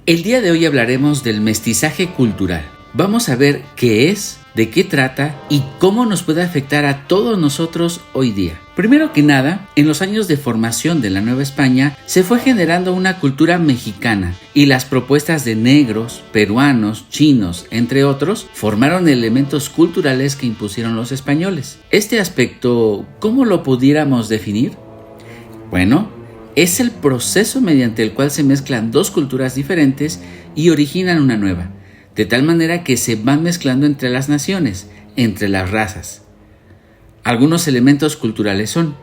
El día de hoy hablaremos del mestizaje cultural. Vamos a ver qué es, de qué trata y cómo nos puede afectar a todos nosotros hoy día. Primero que nada, en los años de formación de la Nueva España se fue generando una cultura mexicana y las propuestas de negros, peruanos, chinos, entre otros, formaron elementos culturales que impusieron los españoles. Este aspecto, ¿cómo lo pudiéramos definir? Bueno, es el proceso mediante el cual se mezclan dos culturas diferentes y originan una nueva, de tal manera que se van mezclando entre las naciones, entre las razas. Algunos elementos culturales son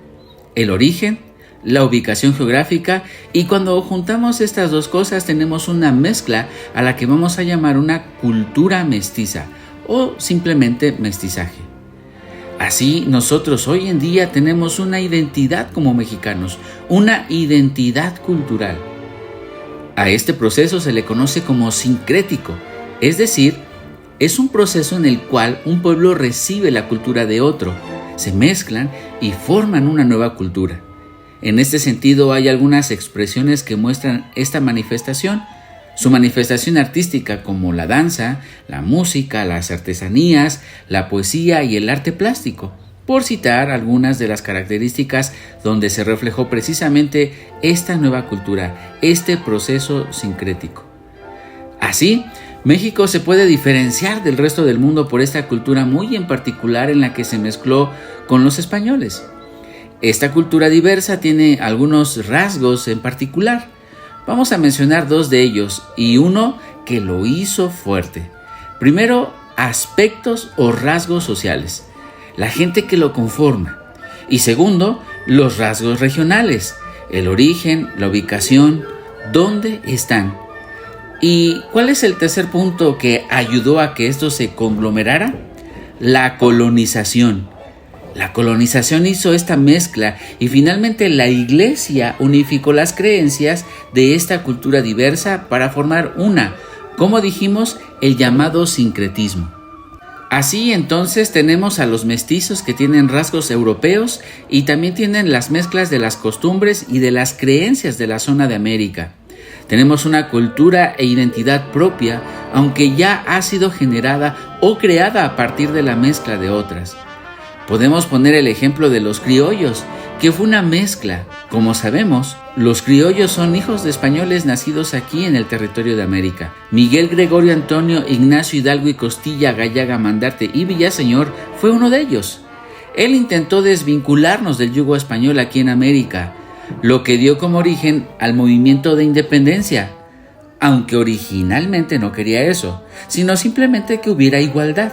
el origen, la ubicación geográfica, y cuando juntamos estas dos cosas tenemos una mezcla a la que vamos a llamar una cultura mestiza o simplemente mestizaje. Así, nosotros hoy en día tenemos una identidad como mexicanos, una identidad cultural. A este proceso se le conoce como sincrético, es decir, es un proceso en el cual un pueblo recibe la cultura de otro, se mezclan y forman una nueva cultura. En este sentido, hay algunas expresiones que muestran esta manifestación. Su manifestación artística como la danza, la música, las artesanías, la poesía y el arte plástico, por citar algunas de las características donde se reflejó precisamente esta nueva cultura, este proceso sincrético. Así, México se puede diferenciar del resto del mundo por esta cultura muy en particular en la que se mezcló con los españoles. Esta cultura diversa tiene algunos rasgos en particular. Vamos a mencionar dos de ellos y uno que lo hizo fuerte. Primero, aspectos o rasgos sociales, la gente que lo conforma. Y segundo, los rasgos regionales, el origen, la ubicación, dónde están. ¿Y cuál es el tercer punto que ayudó a que esto se conglomerara? La colonización. La colonización hizo esta mezcla y finalmente la Iglesia unificó las creencias de esta cultura diversa para formar como dijimos, el llamado sincretismo. Así entonces tenemos a los mestizos que tienen rasgos europeos y también tienen las mezclas de las costumbres y de las creencias de la zona de América. Tenemos una cultura e identidad propia, aunque ya ha sido generada o creada a partir de la mezcla de otras. Podemos poner el ejemplo de los criollos, que fue una mezcla. Como sabemos, los criollos son hijos de españoles nacidos aquí en el territorio de América. Miguel Gregorio Antonio Ignacio Hidalgo y Costilla Gallaga Mandarte y Villaseñor fue uno de ellos. Él intentó desvincularnos del yugo español aquí en América, lo que dio como origen al movimiento de independencia, aunque originalmente no quería eso, sino simplemente que hubiera igualdad.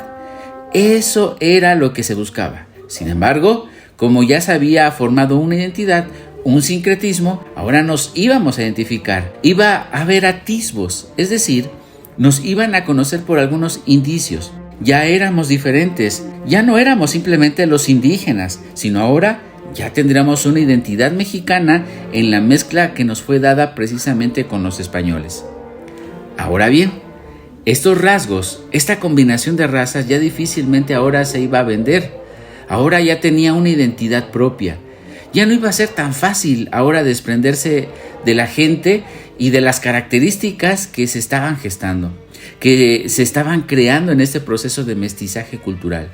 Eso era lo que se buscaba. Sin embargo, como ya se había formado una identidad, un sincretismo, ahora nos íbamos a identificar. Iba a haber atisbos, es decir, nos iban a conocer por algunos indicios. Ya éramos diferentes, ya no éramos simplemente los indígenas, sino ahora ya tendríamos una identidad mexicana en la mezcla que nos fue dada precisamente con los españoles. Ahora bien, estos rasgos, esta combinación de razas ya difícilmente ahora se iba a vender. Ahora ya tenía una identidad propia. Ya no iba a ser tan fácil ahora desprenderse de la gente y de las características que se estaban gestando, que se estaban creando en este proceso de mestizaje cultural.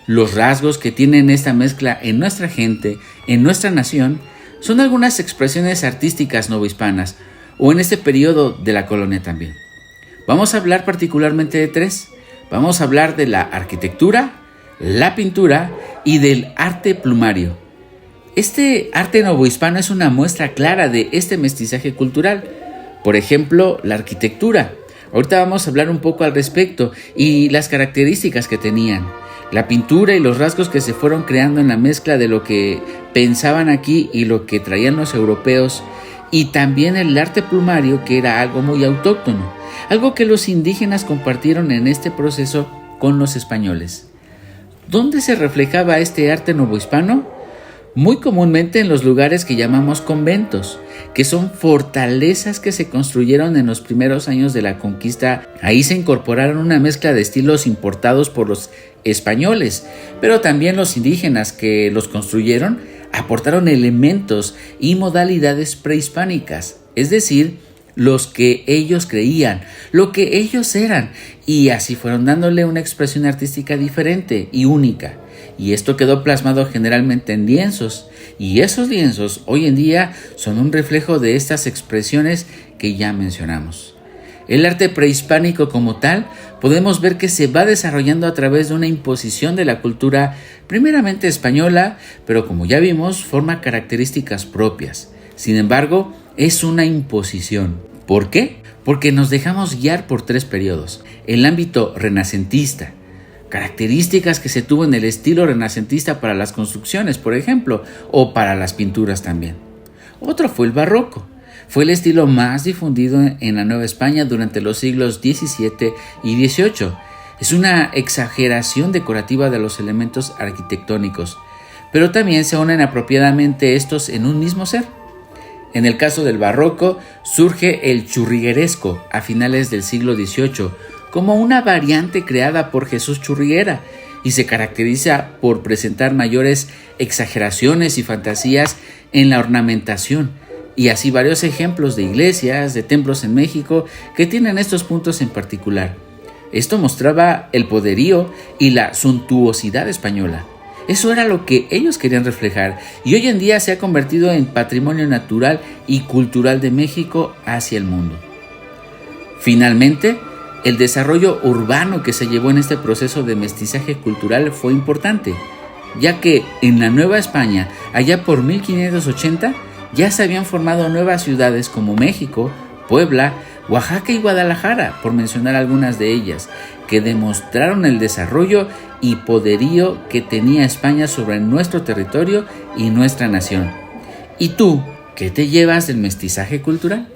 Los rasgos que tienen esta mezcla en nuestra gente, en nuestra nación, son algunas expresiones artísticas novohispanas o en este periodo de la colonia también. Vamos a hablar particularmente de tres. Vamos a hablar de la arquitectura, la pintura y del arte plumario. Este arte novohispano es una muestra clara de este mestizaje cultural. Por ejemplo, la arquitectura. Ahorita vamos a hablar un poco al respecto y las características que tenían. La pintura y los rasgos que se fueron creando en la mezcla de lo que pensaban aquí y lo que traían los europeos. Y también el arte plumario, que era algo muy autóctono, algo que los indígenas compartieron en este proceso con los españoles. ¿Dónde se reflejaba este arte novohispano? Muy comúnmente en los lugares que llamamos conventos, que son fortalezas que se construyeron en los primeros años de la conquista. Ahí se incorporaron una mezcla de estilos importados por los españoles, pero también los indígenas que los construyeron aportaron elementos y modalidades prehispánicas, es decir, los que ellos creían, lo que ellos eran, y así fueron dándole una expresión artística diferente y única. Y esto quedó plasmado generalmente en lienzos, y esos lienzos hoy en día son un reflejo de estas expresiones que ya mencionamos. El arte prehispánico como tal, podemos ver que se va desarrollando a través de una imposición de la cultura primeramente española, pero como ya vimos, forma características propias. Sin embargo, es una imposición. ¿Por qué? Porque nos dejamos guiar por 3 periodos. El ámbito renacentista, características que se tuvo en el estilo renacentista para las construcciones, por ejemplo, o para las pinturas también. Otro fue el barroco. Fue el estilo más difundido en la Nueva España durante los siglos XVII y XVIII. Es una exageración decorativa de los elementos arquitectónicos, pero también se unen apropiadamente estos en un mismo ser. En el caso del barroco, surge el churrigueresco a finales del siglo XVIII como una variante creada por Jesús Churriguera y se caracteriza por presentar mayores exageraciones y fantasías en la ornamentación, y así varios ejemplos de iglesias, de templos en México que tienen estos puntos en particular. Esto mostraba el poderío y la suntuosidad española. Eso era lo que ellos querían reflejar, y hoy en día se ha convertido en patrimonio natural y cultural de México hacia el mundo. Finalmente, el desarrollo urbano que se llevó en este proceso de mestizaje cultural fue importante, ya que en la Nueva España, allá por 1580, ya se habían formado nuevas ciudades como México, Puebla, Oaxaca y Guadalajara, por mencionar algunas de ellas, que demostraron el desarrollo y poderío que tenía España sobre nuestro territorio y nuestra nación. ¿Y tú, qué te llevas del mestizaje cultural?